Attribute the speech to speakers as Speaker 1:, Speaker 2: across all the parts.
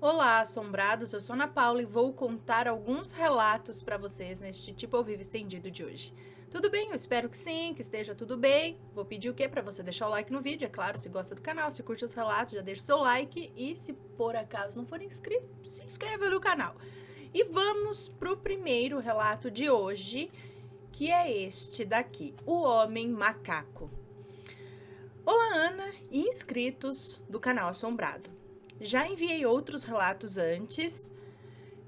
Speaker 1: Olá, assombrados! Eu sou Ana Paula e vou contar alguns relatos para vocês neste Tipo ao Vivo estendido de hoje. Tudo bem? Eu espero que sim, que esteja tudo bem. Vou pedir o quê? Para você deixar o like no vídeo, é claro, se gosta do canal, se curte os relatos, já deixa o seu like e se por acaso não for inscrito, se inscreva no canal. E vamos pro primeiro relato de hoje, que é este daqui, o Homem Macaco. Olá, Ana e inscritos do canal Assombrado. Já enviei outros relatos antes.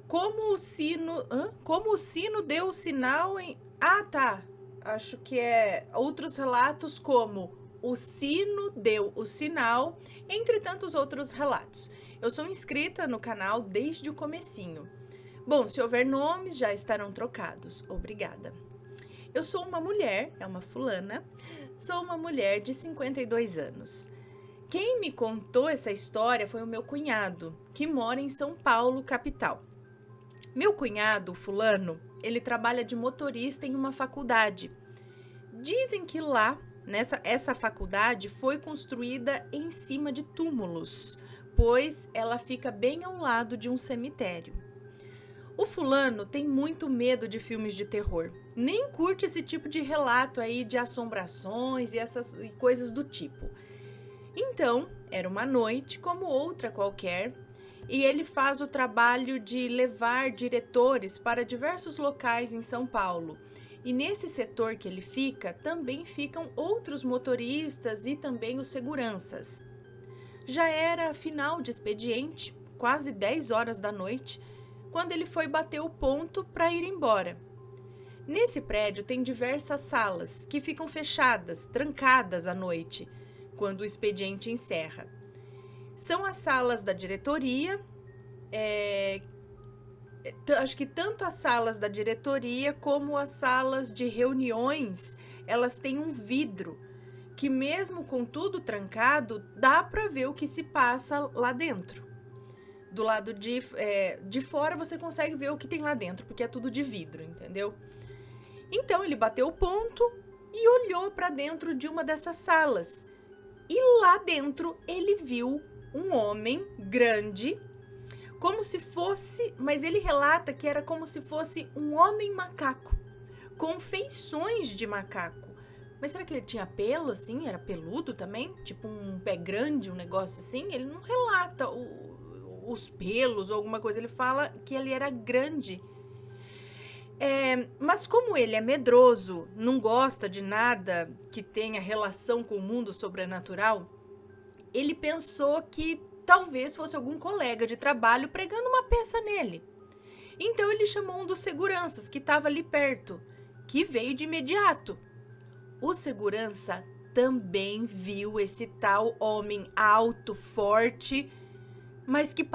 Speaker 1: Como o sino deu o sinal em... Ah, tá. Acho que é outros relatos como o sino deu o sinal, entre tantos outros relatos. Eu sou inscrita no canal desde o comecinho. Bom, se houver nomes, já estarão trocados. Obrigada. Eu sou uma mulher, é uma fulana, sou uma mulher de 52 anos. Quem me contou essa história foi o meu cunhado, que mora em São Paulo, capital. Meu cunhado, o fulano, ele trabalha de motorista em uma faculdade. Dizem que lá, essa faculdade foi construída em cima de túmulos, pois ela fica bem ao lado de um cemitério. O fulano tem muito medo de filmes de terror, nem curte esse tipo de relato aí de assombrações e coisas do tipo. Então, era uma noite como outra qualquer, e ele faz o trabalho de levar diretores para diversos locais em São Paulo. E nesse setor que ele fica, também ficam outros motoristas e também os seguranças. Já era final de expediente, quase 10 horas da noite, quando ele foi bater o ponto para ir embora. Nesse prédio tem diversas salas que ficam fechadas, trancadas à noite, quando o expediente encerra. São as salas da diretoria, acho que tanto as salas da diretoria como as salas de reuniões, elas têm um vidro, que mesmo com tudo trancado, dá para ver o que se passa lá dentro. Do lado de fora você consegue ver o que tem lá dentro, porque é tudo de vidro, entendeu? Então ele bateu o ponto e olhou para dentro de uma dessas salas. E lá dentro ele viu um homem grande, como se fosse, mas ele relata que era como se fosse um homem macaco, com feições de macaco. Mas será que ele tinha pelo assim? Era peludo também? Tipo um pé grande, um negócio assim? Ele não relata os pelos ou alguma coisa, ele fala que ele era grande. Mas como ele é medroso, não gosta de nada que tenha relação com o mundo sobrenatural, ele pensou que talvez fosse algum colega de trabalho pregando uma peça nele. Então ele chamou um dos seguranças que estava ali perto, que veio de imediato. O segurança também viu esse tal homem alto, forte, mas que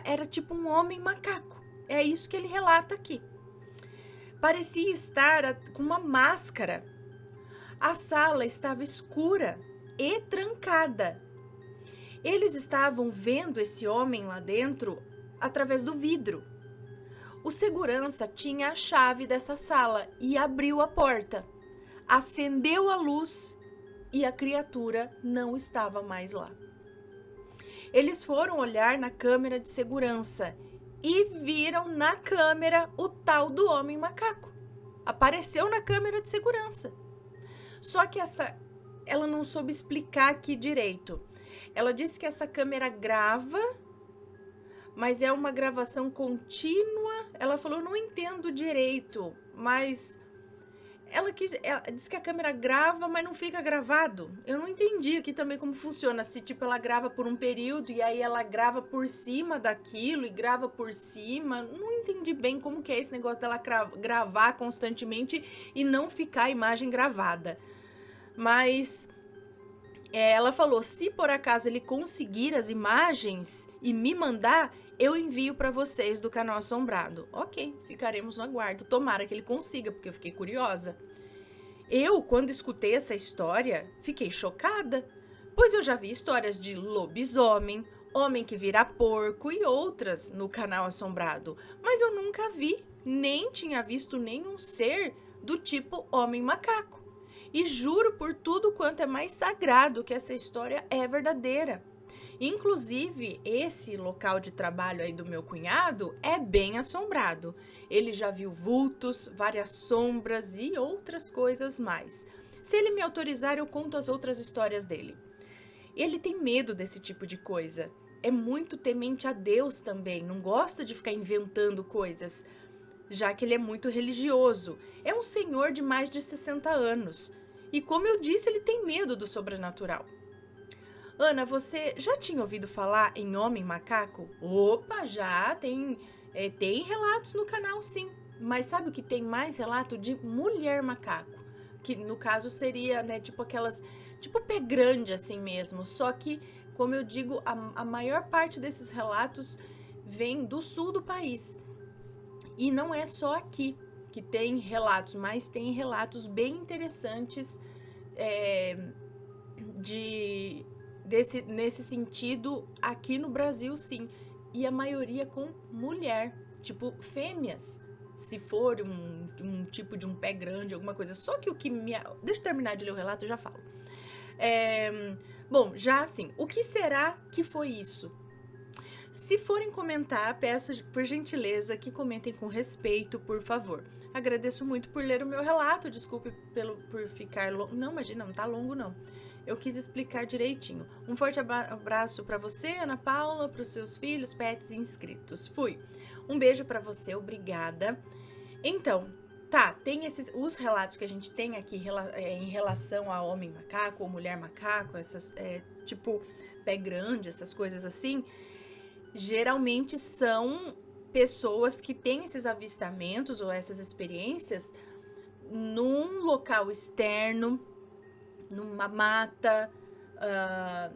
Speaker 1: era tipo um homem macaco. É isso que ele relata aqui. Parecia estar com uma máscara. A sala estava escura e trancada. Eles estavam vendo esse homem lá dentro através do vidro. O segurança tinha a chave dessa sala e abriu a porta. Acendeu a luz e a criatura não estava mais lá. Eles foram olhar na câmera de segurança e viram na câmera o tal do homem macaco. Apareceu na câmera de segurança. Só que ela não soube explicar aqui direito. Ela disse que essa câmera grava, mas é uma gravação contínua. Ela falou, não entendo direito, mas ela disse que a câmera grava, mas não fica gravado. Eu não entendi aqui também como funciona. Se tipo ela grava por um período e aí ela grava por cima daquilo e grava por cima. Não entendi bem como que é esse negócio dela gravar constantemente e não ficar a imagem gravada. Mas ela falou, se por acaso ele conseguir as imagens e me mandar, eu envio para vocês do canal Assombrado. Ok, ficaremos no aguardo. Tomara que ele consiga, porque eu fiquei curiosa. Eu, quando escutei essa história, fiquei chocada, pois eu já vi histórias de lobisomem, homem que vira porco e outras no canal Assombrado, mas eu nunca vi, nem tinha visto nenhum ser do tipo homem macaco. E juro por tudo quanto é mais sagrado que essa história é verdadeira. Inclusive, esse local de trabalho aí do meu cunhado é bem assombrado. Ele já viu vultos, várias sombras e outras coisas mais. Se ele me autorizar, eu conto as outras histórias dele. Ele tem medo desse tipo de coisa. É muito temente a Deus também, não gosta de ficar inventando coisas, já que ele é muito religioso. É um senhor de mais de 60 anos. E como eu disse, ele tem medo do sobrenatural. Ana, você já tinha ouvido falar em homem macaco? Opa, já tem relatos no canal, sim. Mas sabe o que tem mais relato de mulher macaco? Que no caso seria, né, tipo aquelas, tipo pé grande assim mesmo. Só que, como eu digo, a maior parte desses relatos vem do sul do país. E não é só aqui que tem relatos, mas tem relatos bem interessantes nesse sentido aqui no Brasil, sim. E a maioria com mulher, tipo fêmeas, se for um tipo de um pé grande, alguma coisa. Só que o que me... Deixa eu terminar de ler o relato, eu já falo. Bom, já assim, o que será que foi isso? Se forem comentar, peço por gentileza que comentem com respeito, por favor. Agradeço muito por ler o meu relato, desculpe por ficar longo. Não, imagina, não tá longo não. Eu quis explicar direitinho. Um forte abraço para você, Ana Paula, para os seus filhos, pets e inscritos. Fui. Um beijo para você, obrigada. Então, tá, tem os relatos que a gente tem aqui em relação a homem macaco ou mulher macaco, essas, tipo, pé grande, essas coisas assim. Geralmente são pessoas que têm esses avistamentos ou essas experiências num local externo, numa mata,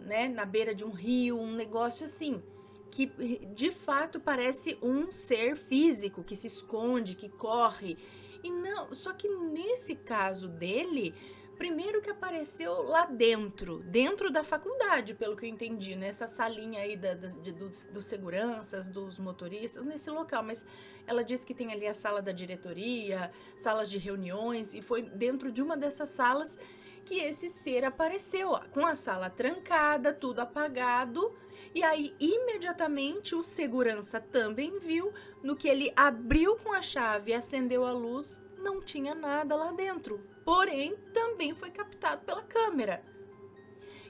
Speaker 1: né, na beira de um rio, um negócio assim, que de fato parece um ser físico que se esconde, que corre. E não, só que nesse caso dele, primeiro que apareceu lá dentro da faculdade, pelo que eu entendi, nessa salinha aí dos seguranças, dos motoristas, nesse local. Mas ela disse que tem ali a sala da diretoria, salas de reuniões, e foi dentro de uma dessas salas que esse ser apareceu, ó, com a sala trancada, tudo apagado. E aí, imediatamente, o segurança também viu, no que ele abriu com a chave e acendeu a luz, não tinha nada lá dentro. Porém, também foi captado pela câmera.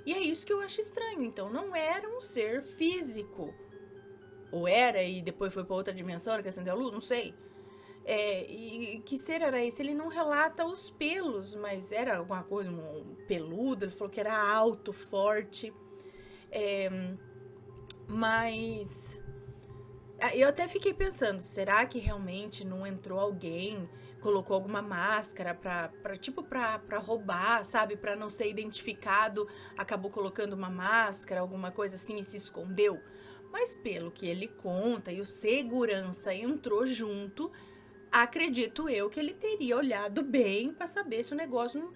Speaker 1: E é isso que eu acho estranho. Então, não era um ser físico. Ou era e depois foi para outra dimensão que acendeu a luz? Não sei. E que ser era esse? Ele não relata os pelos, mas era alguma coisa, um peludo. Ele falou que era alto, forte. Mas eu até fiquei pensando, será que realmente não entrou alguém, colocou alguma máscara pra roubar, sabe? Pra não ser identificado, acabou colocando uma máscara, alguma coisa assim e se escondeu? Mas pelo que ele conta e o segurança entrou junto, acredito eu que ele teria olhado bem pra saber se o negócio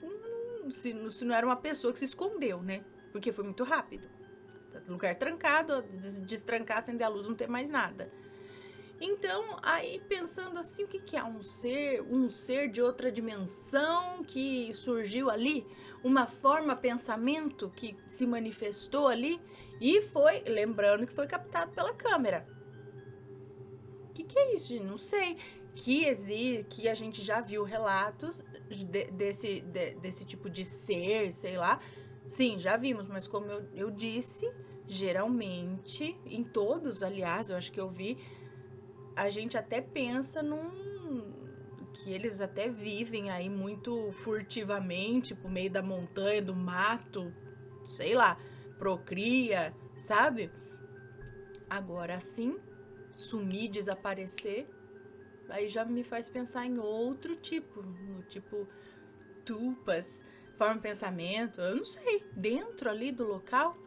Speaker 1: se não era uma pessoa que se escondeu, né? Porque foi muito rápido. Lugar trancado, destrancar, acender a luz, não ter mais nada. Então, aí pensando assim, o que é um ser de outra dimensão que surgiu ali, uma forma, pensamento que se manifestou ali e foi, lembrando que foi captado pela câmera. O que é isso, gente? Não sei. Que a gente já viu relatos desse tipo de ser, sei lá. Sim, já vimos, mas como eu disse, geralmente, em todos, aliás, eu acho que eu vi, a gente até pensa que eles até vivem aí muito furtivamente, por meio da montanha, do mato, sei lá, procria, sabe? Agora sim, sumir, desaparecer, aí já me faz pensar em outro tipo, no tipo tupas, forma de pensamento, eu não sei, dentro ali do local.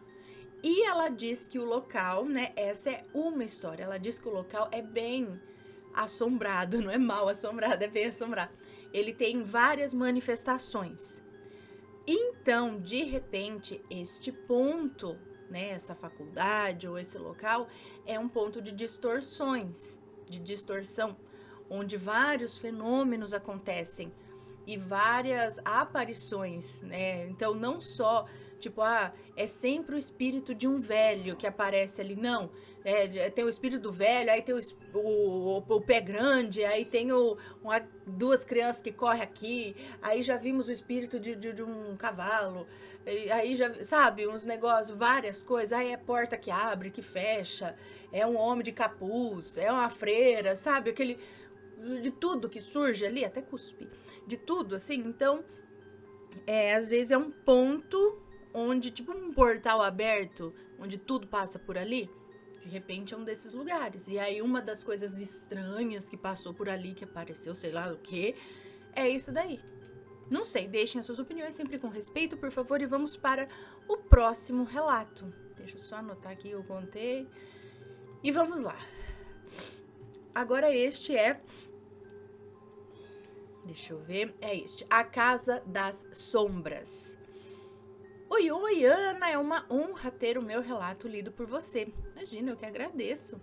Speaker 1: E ela diz que o local, né, essa é uma história, ela diz que o local é bem assombrado, não é mal assombrado, é bem assombrado. Ele tem várias manifestações. Então, de repente, este ponto, né, essa faculdade ou esse local é um ponto de distorções, de distorção, onde vários fenômenos acontecem e várias aparições, né? Então, não só Tipo, é sempre o espírito de um velho que aparece ali. Não, tem o espírito do velho, aí tem o pé grande, aí tem duas crianças que correm aqui, aí já vimos o espírito de um cavalo, aí já, sabe, uns negócios, várias coisas. Aí é porta que abre, que fecha, é um homem de capuz, é uma freira, sabe, de tudo que surge ali, até cuspe, de tudo, assim. Então, às vezes é um ponto onde, tipo um portal aberto, onde tudo passa por ali, de repente é um desses lugares. E aí uma das coisas estranhas que passou por ali, que apareceu, sei lá o que, é isso daí. Não sei, deixem as suas opiniões sempre com respeito, por favor, e vamos para o próximo relato. Deixa eu só anotar aqui, eu contei. E vamos lá. Agora este é... Deixa eu ver, é este. A Casa das Sombras. Oi, oi, Ana, é uma honra ter o meu relato lido por você. Imagina, eu que agradeço.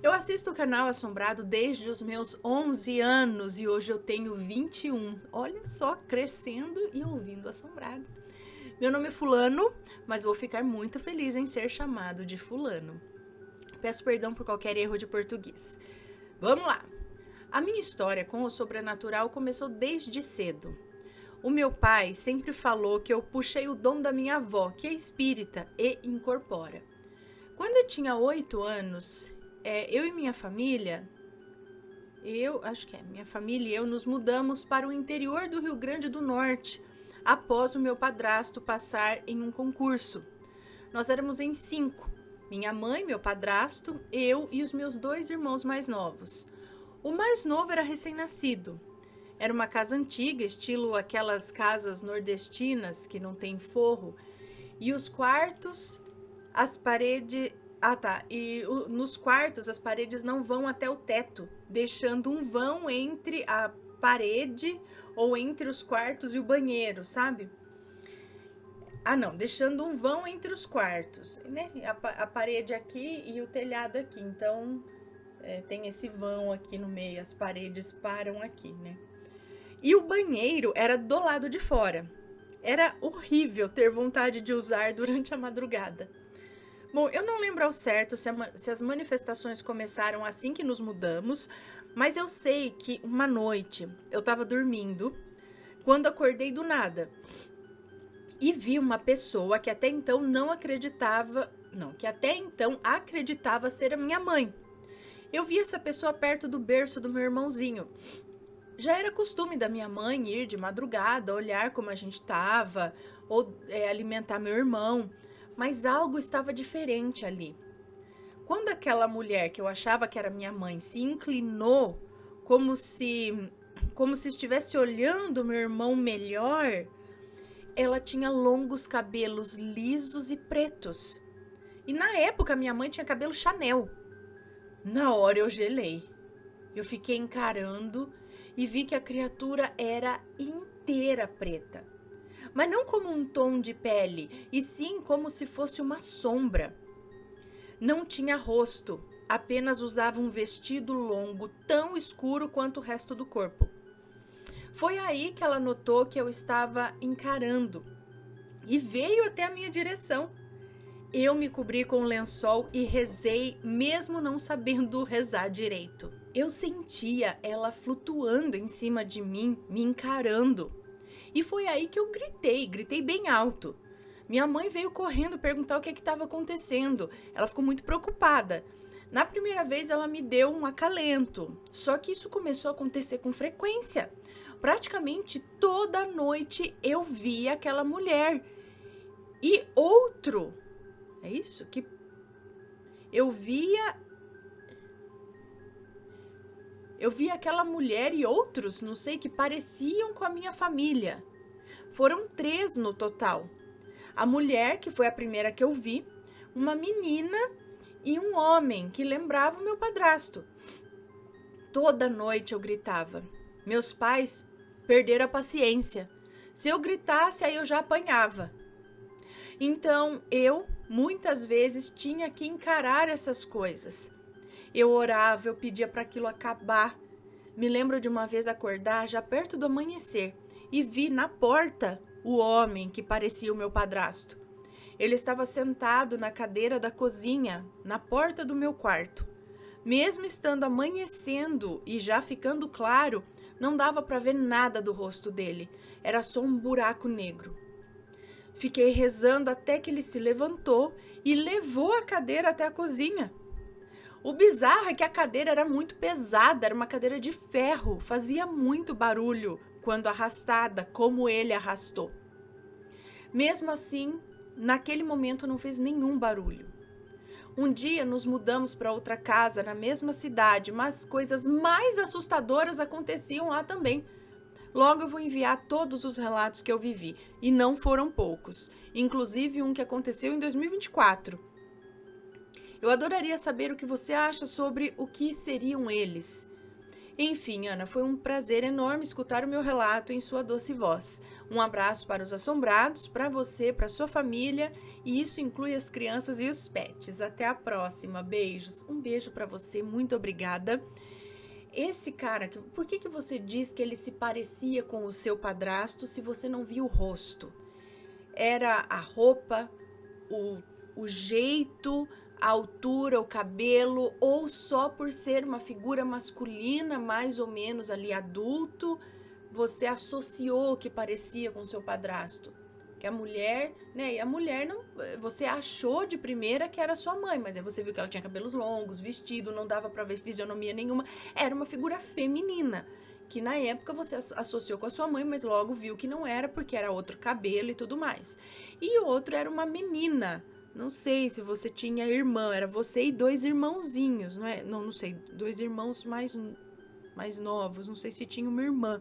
Speaker 1: Eu assisto o canal Assombrado desde os meus 11 anos e hoje eu tenho 21. Olha só, crescendo e ouvindo Assombrado. Meu nome é Fulano, mas vou ficar muito feliz em ser chamado de Fulano. Peço perdão por qualquer erro de português. Vamos lá. A minha história com o sobrenatural começou desde cedo. O meu pai sempre falou que eu puxei o dom da minha avó, que é espírita e incorpora. Quando eu tinha 8 anos, eu e minha família, minha família e eu nos mudamos para o interior do Rio Grande do Norte, após o meu padrasto passar em um concurso. Nós éramos em 5, minha mãe, meu padrasto, eu e os meus 2 irmãos mais novos. O mais novo era recém-nascido. Era uma casa antiga, estilo aquelas casas nordestinas que não tem forro. E os quartos, as paredes... nos quartos as paredes não vão até o teto, deixando um vão entre a parede ou entre os quartos e o banheiro, sabe? Deixando um vão entre os quartos, né? A parede aqui e o telhado aqui. Então, tem esse vão aqui no meio, as paredes param aqui, né? E o banheiro era do lado de fora. Era horrível ter vontade de usar durante a madrugada. Bom, eu não lembro ao certo se as manifestações começaram assim que nos mudamos, mas eu sei que uma noite eu estava dormindo, quando acordei do nada, e vi uma pessoa que até então acreditava ser a minha mãe. Eu vi essa pessoa perto do berço do meu irmãozinho. Já era costume da minha mãe ir de madrugada, olhar como a gente estava, ou alimentar meu irmão, mas algo estava diferente ali. Quando aquela mulher que eu achava que era minha mãe se inclinou, como se estivesse olhando meu irmão melhor, ela tinha longos cabelos lisos e pretos. E na época minha mãe tinha cabelo Chanel. Na hora eu gelei. Eu fiquei encarando e vi que a criatura era inteira preta. Mas não como um tom de pele, e sim como se fosse uma sombra. Não tinha rosto, apenas usava um vestido longo, tão escuro quanto o resto do corpo. Foi aí que ela notou que eu estava encarando e veio até a minha direção. Eu me cobri com um lençol e rezei, mesmo não sabendo rezar direito. Eu sentia ela flutuando em cima de mim, me encarando. E foi aí que eu gritei bem alto. Minha mãe veio correndo perguntar o que estava acontecendo. Ela ficou muito preocupada. Na primeira vez ela me deu um acalento, só que isso começou a acontecer com frequência. Praticamente toda noite eu via aquela mulher. E outro... É isso? Que eu via aquela mulher e outros, não sei, que pareciam com a minha família. Foram 3 no total. A mulher, que foi a primeira que eu vi, uma menina e um homem que lembrava o meu padrasto. Toda noite eu gritava. Meus pais perderam a paciência. Se eu gritasse, aí eu já apanhava. Então, eu, muitas vezes, tinha que encarar essas coisas. Eu orava, eu pedia para aquilo acabar. Me lembro de uma vez acordar já perto do amanhecer e vi na porta o homem que parecia o meu padrasto. Ele estava sentado na cadeira da cozinha, na porta do meu quarto. Mesmo estando amanhecendo e já ficando claro, não dava para ver nada do rosto dele. Era só um buraco negro. Fiquei rezando até que ele se levantou e levou a cadeira até a cozinha. O bizarro é que a cadeira era muito pesada, era uma cadeira de ferro, fazia muito barulho quando arrastada, como ele arrastou. Mesmo assim, naquele momento não fez nenhum barulho. Um dia nos mudamos para outra casa na mesma cidade, mas coisas mais assustadoras aconteciam lá também. Logo eu vou enviar todos os relatos que eu vivi, e não foram poucos, inclusive um que aconteceu em 2024. Eu adoraria saber o que você acha sobre o que seriam eles. Enfim, Ana, foi um prazer enorme escutar o meu relato em sua doce voz. Um abraço para os assombrados, para você, para sua família, e isso inclui as crianças e os pets. Até a próxima. Beijos. Um beijo para você, muito obrigada. Esse cara, por que você diz que ele se parecia com o seu padrasto se você não viu o rosto? Era a roupa, o jeito, a altura, o cabelo, ou só por ser uma figura masculina, mais ou menos ali adulto, você associou que parecia com seu padrasto? Que a mulher, né? E a mulher não, você achou de primeira que era sua mãe, mas aí você viu que ela tinha cabelos longos, vestido, não dava pra ver fisionomia nenhuma. Era uma figura feminina, que na época você associou com a sua mãe, mas logo viu que não era, porque era outro cabelo e tudo mais. E o outro era uma menina. Não sei se você tinha irmã, era você e 2 irmãozinhos, não é? Não sei, 2 irmãos mais novos, não sei se tinha uma irmã.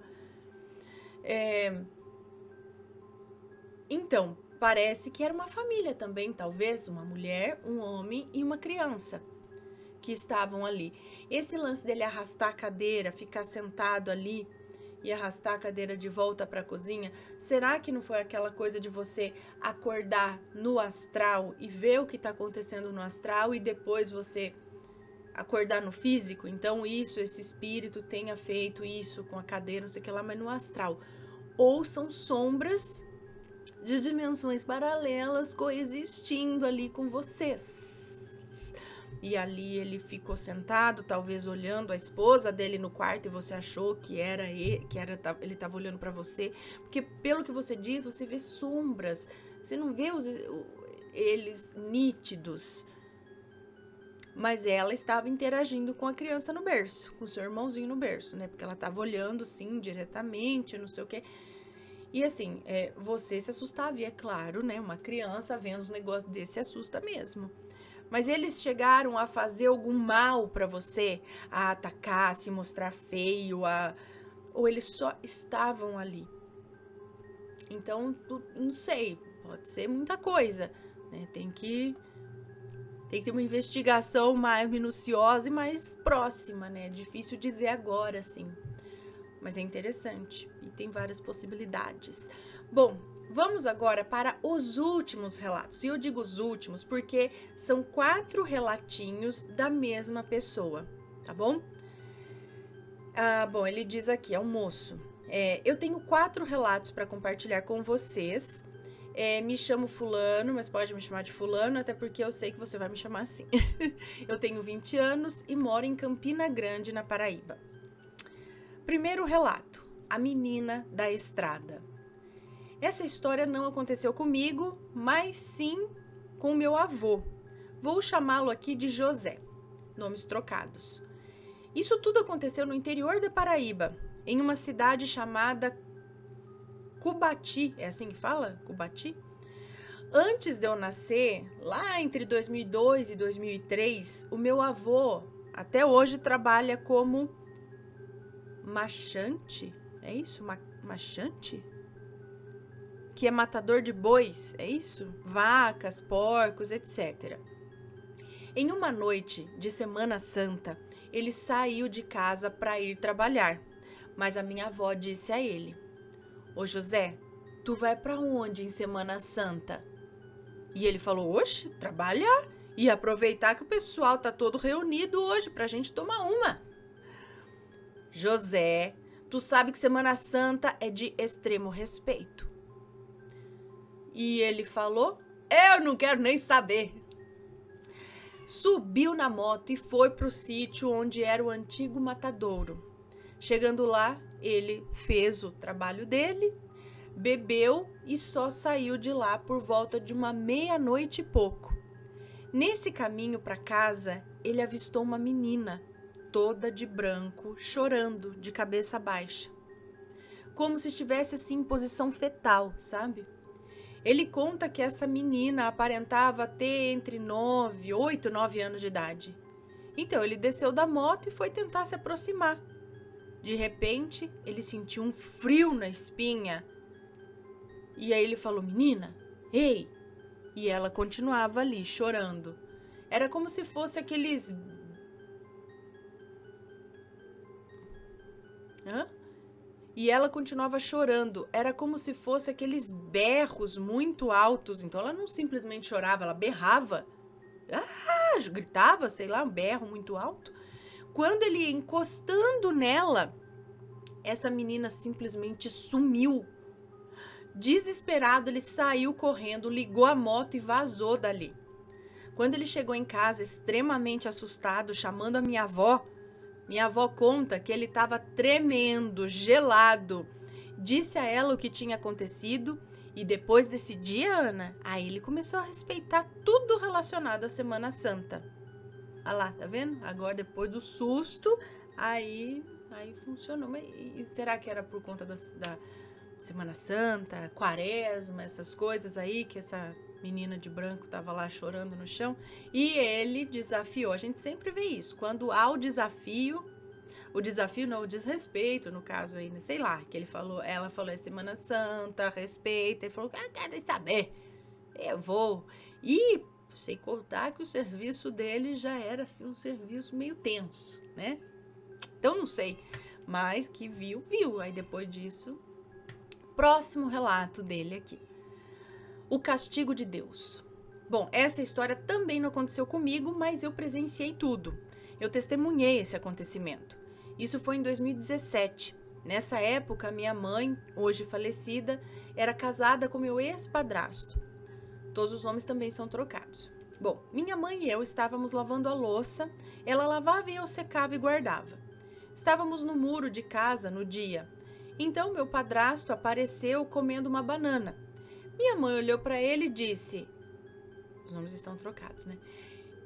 Speaker 1: Então, parece que era uma família também, talvez uma mulher, um homem e uma criança que estavam ali. Esse lance dele arrastar a cadeira, ficar sentado ali e arrastar a cadeira de volta para a cozinha, será que não foi aquela coisa de você acordar no astral e ver o que está acontecendo no astral e depois você acordar no físico? Então esse espírito tenha feito isso com a cadeira, não sei o que lá, mas no astral. Ou são sombras de dimensões paralelas coexistindo ali com vocês. E ali ele ficou sentado, talvez olhando a esposa dele no quarto, e você achou que era ele, ele estava olhando para você, porque pelo que você diz, você vê sombras, você não vê eles nítidos. Mas ela estava interagindo com a criança no berço, com o seu irmãozinho no berço, né? Porque ela estava olhando, sim, diretamente, não sei o quê. E assim, você se assustava, e é claro, né? Uma criança vendo os negócios desse se assusta mesmo. Mas eles chegaram a fazer algum mal para você? A atacar, a se mostrar feio, ou eles só estavam ali? Então, não sei, pode ser muita coisa, né? Tem que ter uma investigação mais minuciosa e mais próxima, né? É difícil dizer agora, assim. Mas é interessante e tem várias possibilidades. Bom, vamos agora para os últimos relatos. E eu digo os últimos porque são 4 relatinhos da mesma pessoa, tá bom? Bom, ele diz aqui, é um moço. Eu tenho 4 relatos para compartilhar com vocês. Me chamo fulano, mas pode me chamar de fulano, até porque eu sei que você vai me chamar assim. Eu tenho 20 anos e moro em Campina Grande, na Paraíba. Primeiro relato, a menina da estrada. Essa história não aconteceu comigo, mas sim com meu avô. Vou chamá-lo aqui de José, nomes trocados. Isso tudo aconteceu no interior da Paraíba, em uma cidade chamada Cubati. É assim que fala? Cubati? Antes de eu nascer, lá entre 2002 e 2003, o meu avô até hoje trabalha como machante, é isso? Machante? Que é matador de bois, é isso? Vacas, porcos, etc. Em uma noite de Semana Santa, ele saiu de casa para ir trabalhar, mas a minha avó disse a ele: "Ô José, tu vai para onde em Semana Santa?" E ele falou: "Oxe, trabalhar e aproveitar que o pessoal tá todo reunido hoje pra gente tomar uma." José, tu sabe que Semana Santa é de extremo respeito. E ele falou: Eu não quero nem saber. Subiu na moto e foi pro sítio onde era o antigo matadouro. Chegando lá, ele fez o trabalho dele, bebeu e só saiu de lá por volta de uma meia-noite e pouco. Nesse caminho para casa, ele avistou uma menina, toda de branco, chorando, de cabeça baixa. Como se estivesse assim em posição fetal, sabe? Ele conta que essa menina aparentava ter entre 8 e 9 anos de idade. Então ele desceu da moto e foi tentar se aproximar. De repente, ele sentiu um frio na espinha. E aí ele falou, menina, ei! E ela continuava ali, chorando. Era como se fosse aqueles... E ela continuava chorando. Era como se fosse aqueles berros muito altos. Então ela não simplesmente chorava, ela berrava. Gritava, sei lá, um berro muito alto. Quando ele ia encostando nela, essa menina simplesmente sumiu. Desesperado, ele saiu correndo, ligou a moto e vazou dali. Quando ele chegou em casa, extremamente assustado, chamando a minha avó conta que ele estava tremendo, gelado. Disse a ela o que tinha acontecido e depois desse dia, Ana, aí ele começou a respeitar tudo relacionado à Semana Santa. Olha lá, tá vendo? Agora, depois do susto, aí funcionou. Mas será que era por conta da Semana Santa, Quaresma, essas coisas aí, que essa menina de branco tava lá chorando no chão? E ele desafiou. A gente sempre vê isso. Quando há o desafio não, o desrespeito, no caso aí, né? Sei lá, que ela falou, é Semana Santa, respeita. Ele falou, quero nem saber. Eu vou. E sem contar que o serviço dele já era assim um serviço meio tenso, né? Então não sei, mas que viu. Aí depois disso, próximo relato dele aqui. O castigo de Deus. Bom, essa história também não aconteceu comigo, mas eu presenciei tudo. Eu testemunhei esse acontecimento. Isso foi em 2017. Nessa época, minha mãe, hoje falecida, era casada com meu ex-padrasto. Todos os homens também são trocados. Bom, minha mãe e eu estávamos lavando a louça, ela lavava e eu secava e guardava. Estávamos no muro de casa no dia. Então, meu padrasto apareceu comendo uma banana. Minha mãe olhou para ele e disse... Os nomes estão trocados, né?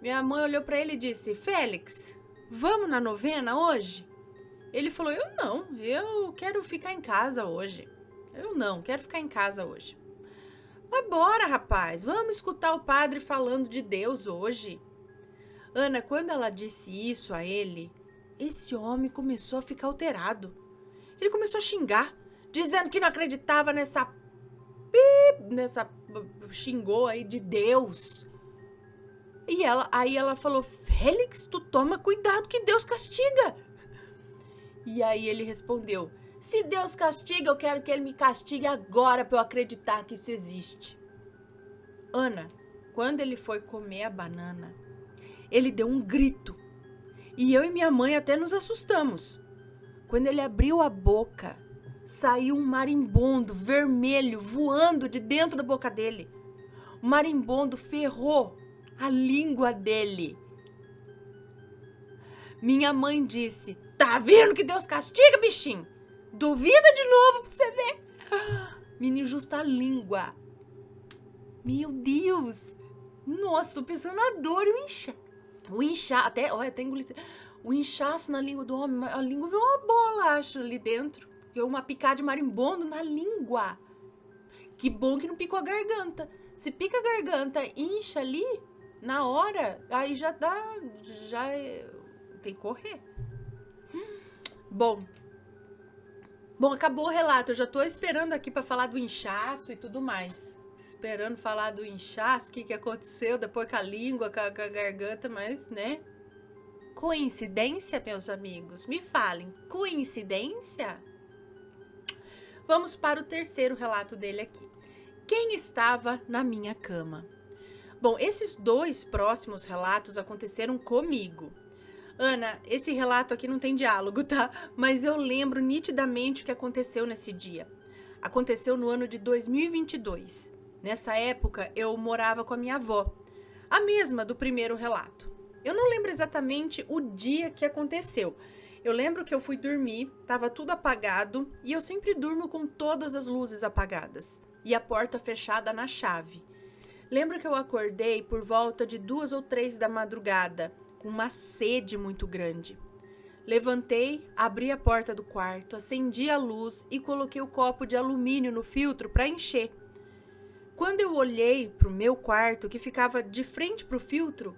Speaker 1: Minha mãe olhou para ele e disse... Félix, vamos na novena hoje? Ele falou, eu quero ficar em casa hoje. Quero ficar em casa hoje. Mas bora, rapaz, vamos escutar o padre falando de Deus hoje. Ana, quando ela disse isso a ele, esse homem começou a ficar alterado. Ele começou a xingar, dizendo que não acreditava nessa xingou aí de Deus. E aí ela falou, Félix, tu toma cuidado que Deus castiga. E aí ele respondeu, se Deus castiga, eu quero que ele me castigue agora para eu acreditar que isso existe. Ana, quando ele foi comer a banana, ele deu um grito. E eu e minha mãe até nos assustamos. Quando ele abriu a boca, saiu um marimbondo vermelho voando de dentro da boca dele. O marimbondo ferrou a língua dele. Minha mãe disse, tá vendo que Deus castiga, bichinho? Duvida de novo pra você ver. Menino, justa a língua. Meu Deus. Nossa, tô pensando na dor e o inchaço. Até engoli. O inchaço na língua do homem. A língua veio uma bola, acho, ali dentro. Porque uma picada de marimbondo na língua. Que bom que não picou a garganta. Se pica a garganta, incha ali, na hora, aí já tem que correr. Bom, acabou o relato. Eu já tô esperando aqui pra falar do inchaço e tudo mais. Esperando falar do inchaço, o que aconteceu depois com a língua, com a garganta, mas, né? Coincidência, meus amigos? Me falem, coincidência? Vamos para o terceiro relato dele aqui. Quem estava na minha cama? Bom, esses dois próximos relatos aconteceram comigo. Ana, esse relato aqui não tem diálogo, tá? Mas eu lembro nitidamente o que aconteceu nesse dia. Aconteceu no ano de 2022. Nessa época, eu morava com a minha avó, a mesma do primeiro relato. Eu não lembro exatamente o dia que aconteceu. Eu lembro que eu fui dormir, estava tudo apagado e eu sempre durmo com todas as luzes apagadas e a porta fechada na chave. Lembro que eu acordei por volta de 2 ou 3 da madrugada, com uma sede muito grande. Levantei, abri a porta do quarto, acendi a luz e coloquei o copo de alumínio no filtro para encher. Quando eu olhei para o meu quarto, que ficava de frente para o filtro,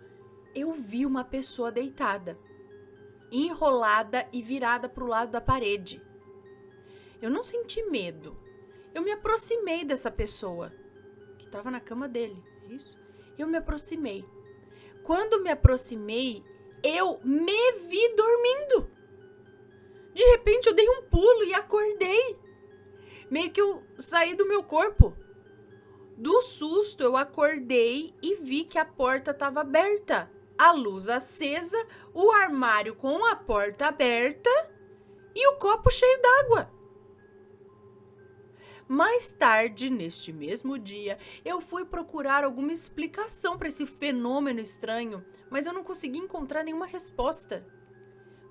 Speaker 1: eu vi uma pessoa deitada, enrolada e virada para o lado da parede. Eu não senti medo. Eu me aproximei dessa pessoa, que estava na cama dele, é isso? Eu me aproximei. Quando me aproximei, eu me vi dormindo. De repente, eu dei um pulo e acordei. Meio que eu saí do meu corpo. Do susto, eu acordei e vi que a porta estava aberta, a luz acesa, o armário com a porta aberta e o copo cheio d'água. Mais tarde, neste mesmo dia, eu fui procurar alguma explicação para esse fenômeno estranho, mas eu não consegui encontrar nenhuma resposta.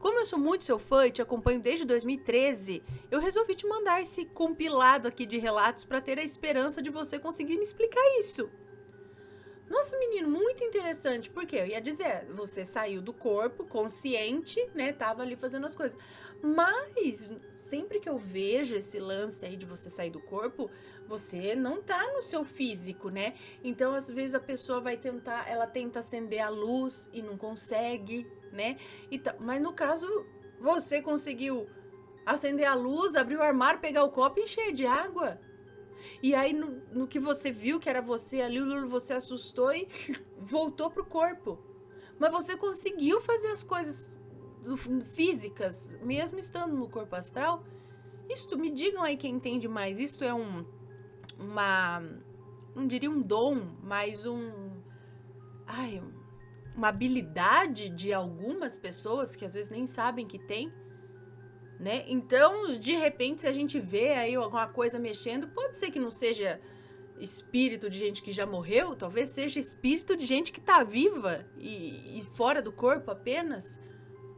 Speaker 1: Como eu sou muito seu fã e te acompanho desde 2013, eu resolvi te mandar esse compilado aqui de relatos para ter a esperança de você conseguir me explicar isso. Nossa, menino, muito interessante, porque eu ia dizer, você saiu do corpo consciente, né, tava ali fazendo as coisas, mas sempre que eu vejo esse lance aí de você sair do corpo, você não tá no seu físico, né, então às vezes a pessoa vai tentar, ela tenta acender a luz e não consegue, né, então, mas no caso, você conseguiu acender a luz, abrir o armário, pegar o copo e encher de água. E aí, no que você viu que era você ali, você assustou e voltou pro corpo. Mas você conseguiu fazer as coisas físicas, mesmo estando no corpo astral? Isto, me digam aí quem entende mais. Isto é não diria um dom, mas uma habilidade de algumas pessoas que às vezes nem sabem que tem. Né? Então, de repente, se a gente vê aí alguma coisa mexendo, pode ser que não seja espírito de gente que já morreu, talvez seja espírito de gente que está viva e fora do corpo apenas.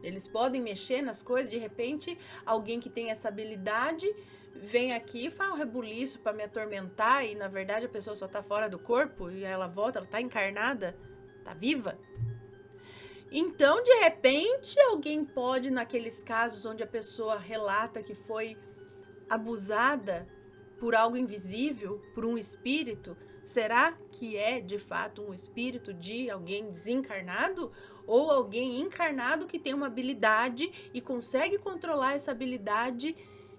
Speaker 1: Eles podem mexer nas coisas, de repente, alguém que tem essa habilidade vem aqui e faz um rebuliço para me atormentar e, na verdade, a pessoa só está fora do corpo e aí ela volta, ela está encarnada, está viva. Então, de repente, alguém pode, naqueles casos onde a pessoa relata que foi abusada por algo invisível, por um espírito, será que é, de fato, um espírito de alguém desencarnado? Ou alguém encarnado que tem uma habilidade e consegue controlar essa habilidade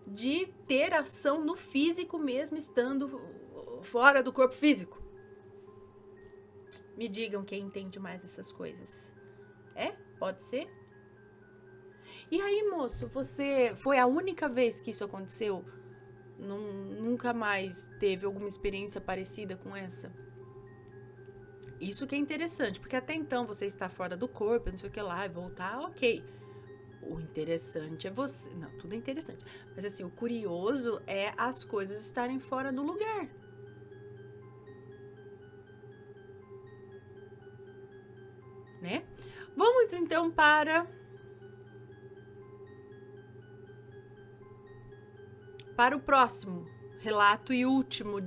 Speaker 1: de ter ação no físico mesmo, estando fora do corpo físico? Me digam quem entende mais essas coisas. É? Pode ser? E aí, moço, você foi a única vez que isso aconteceu? Nunca mais teve alguma experiência parecida com essa? Isso que é interessante, porque até então você está fora do corpo, não sei o que lá, e voltar, ok. O interessante é você... Não, tudo é interessante. Mas assim, o curioso é as coisas estarem fora do lugar. Né? Vamos então para o próximo relato e último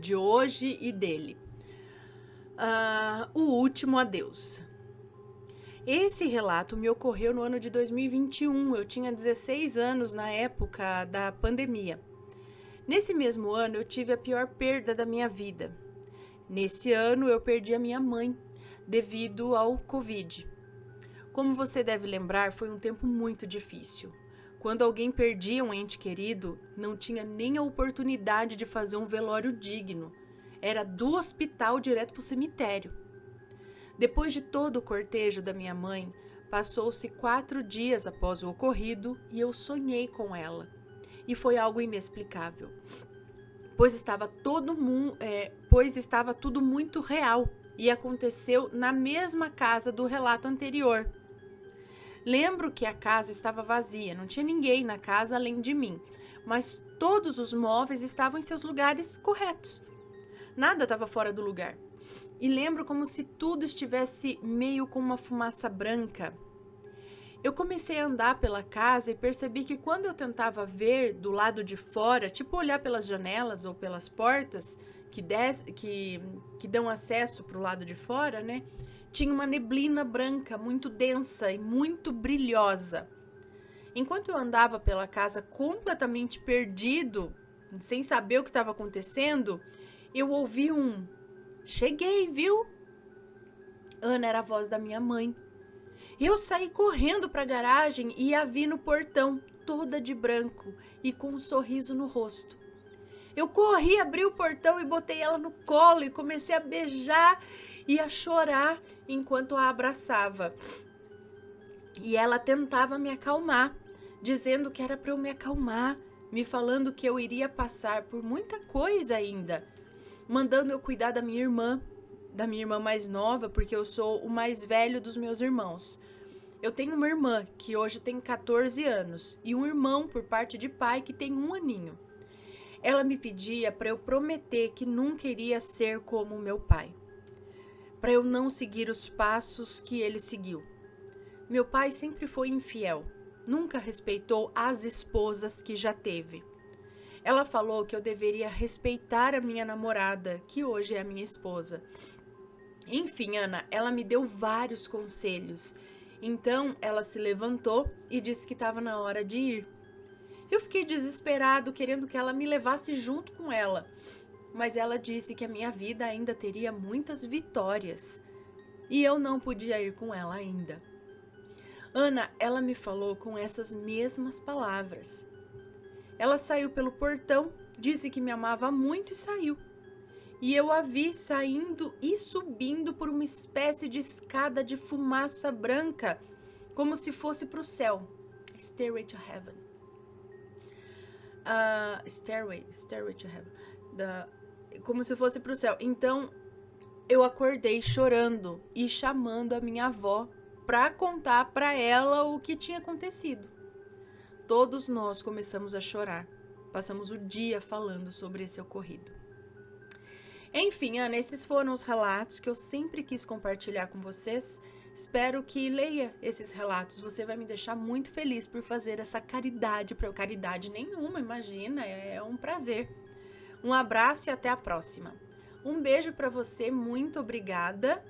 Speaker 1: de hoje e dele. O último adeus. Esse relato me ocorreu no ano de 2021. Eu tinha 16 anos na época da pandemia. Nesse mesmo ano, eu tive a pior perda da minha vida. Nesse ano, eu perdi a minha mãe devido ao Covid. Como você deve lembrar, foi um tempo muito difícil. Quando alguém perdia um ente querido, não tinha nem a oportunidade de fazer um velório digno. Era do hospital direto para o cemitério. Depois de todo o cortejo da minha mãe, passou-se 4 dias após o ocorrido e eu sonhei com ela. E foi algo inexplicável, pois estava tudo muito real e aconteceu na mesma casa do relato anterior. Lembro que a casa estava vazia, não tinha ninguém na casa além de mim, mas todos os móveis estavam em seus lugares corretos. Nada estava fora do lugar. E lembro como se tudo estivesse meio com uma fumaça branca. Eu comecei a andar pela casa e percebi que quando eu tentava ver do lado de fora, tipo olhar pelas janelas ou pelas portas que dão acesso para o lado de fora, né? Tinha uma neblina branca muito densa e muito brilhosa. Enquanto eu andava pela casa completamente perdido, sem saber o que estava acontecendo, eu ouvi um "Cheguei, viu?" Ana, era a voz da minha mãe. Eu saí correndo para a garagem e a vi no portão, toda de branco e com um sorriso no rosto. Eu corri, abri o portão e botei ela no colo e comecei a beijar e a chorar enquanto a abraçava. E ela tentava me acalmar, dizendo que era para eu me acalmar, me falando que eu iria passar por muita coisa ainda, mandando eu cuidar da minha irmã mais nova, porque eu sou o mais velho dos meus irmãos. Eu tenho uma irmã que hoje tem 14 anos e um irmão por parte de pai que tem 1 aninho. Ela me pedia para eu prometer que nunca iria ser como meu pai, para eu não seguir os passos que ele seguiu. Meu pai sempre foi infiel, nunca respeitou as esposas que já teve. Ela falou que eu deveria respeitar a minha namorada, que hoje é a minha esposa. Enfim, Ana, ela me deu vários conselhos. Então, ela se levantou e disse que estava na hora de ir. Eu fiquei desesperado, querendo que ela me levasse junto com ela. Mas ela disse que a minha vida ainda teria muitas vitórias. E eu não podia ir com ela ainda. Ana, ela me falou com essas mesmas palavras. Ela saiu pelo portão, disse que me amava muito e saiu. E eu a vi saindo e subindo por uma espécie de escada de fumaça branca, como se fosse para o céu. Stairway to Heaven. Stairway to Heaven. Como se fosse para o céu. Então, eu acordei chorando e chamando a minha avó para contar para ela o que tinha acontecido. Todos nós começamos a chorar. Passamos o dia falando sobre esse ocorrido. Enfim, Ana, esses foram os relatos que eu sempre quis compartilhar com vocês. Espero que leia esses relatos. Você vai me deixar muito feliz por fazer essa caridade para eu. Caridade nenhuma, imagina, é um prazer. Um abraço e até a próxima. Um beijo para você, muito obrigada.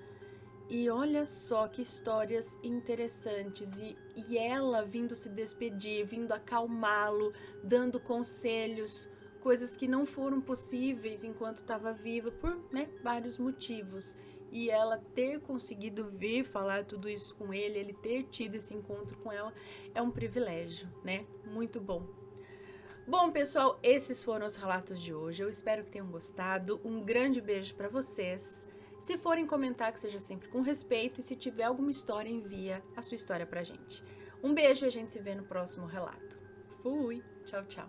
Speaker 1: E olha só que histórias interessantes. E ela vindo se despedir, vindo acalmá-lo, dando conselhos, coisas que não foram possíveis enquanto estava viva por vários motivos. E ela ter conseguido vir falar tudo isso com ele ter tido esse encontro com ela, é um privilégio, né? Muito bom. Bom, pessoal, esses foram os relatos de hoje. Eu espero que tenham gostado. Um grande beijo para vocês. Se forem comentar, que seja sempre com respeito. E se tiver alguma história, envia a sua história pra gente. Um beijo e a gente se vê no próximo relato. Fui! Tchau, tchau!